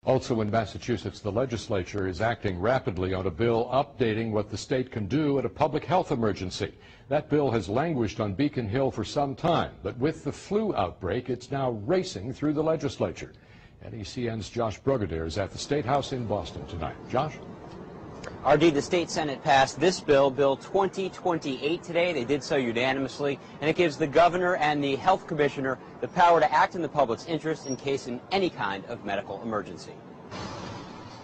Also in Massachusetts, the legislature is acting rapidly on a bill updating what the state can do at a public health emergency. That bill has languished on Beacon Hill for some time, but with the flu outbreak, it's now racing through the legislature. NECN's Josh Brugadier is at the State House in Boston tonight. Josh? RD, the state Senate passed this bill, Bill 2028 today. They did so unanimously, and it gives the governor and the health commissioner the power to act in the public's interest in case in any kind of medical emergency.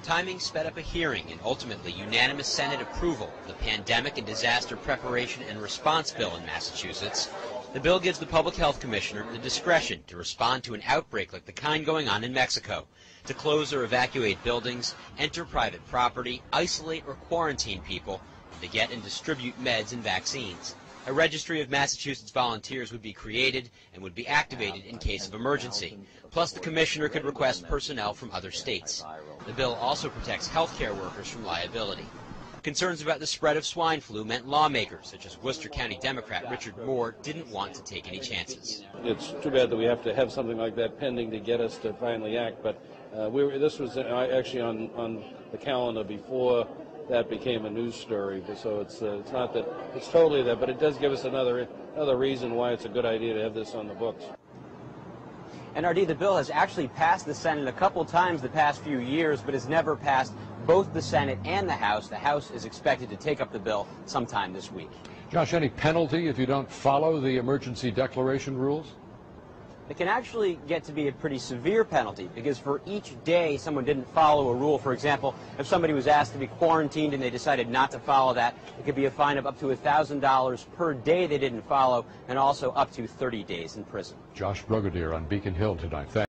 Timing sped up a hearing and ultimately unanimous Senate approval of the Pandemic and Disaster Preparation and Response Bill in Massachusetts. The bill gives the public health commissioner the discretion to respond to an outbreak like the kind going on in Mexico, to close or evacuate buildings, enter private property, isolate or quarantine people, and to get and distribute meds and vaccines. A registry of Massachusetts volunteers would be created and would be activated in case of emergency. Plus, the commissioner could request personnel from other states. The bill also protects healthcare workers from liability. Concerns about the spread of swine flu meant lawmakers, such as Worcester County Democrat Richard Moore, didn't want to take any chances. It's too bad that we have to have something like that pending to get us to finally act, but this was actually on the calendar before that became a news story, so it's not that it's totally that, but it does give us another reason why it's a good idea to have this on the books. And RD, the bill has actually passed the Senate a couple times the past few years, but has never passed both the Senate and the House. The House is expected to take up the bill sometime this week. Josh, any penalty if you don't follow the emergency declaration rules? It can actually get to be a pretty severe penalty, because for each day someone didn't follow a rule, for example, if somebody was asked to be quarantined and they decided not to follow that, it could be a fine of up to $1,000 per day they didn't follow, and also up to 30 days in prison. Josh Brugadier on Beacon Hill tonight. Thanks.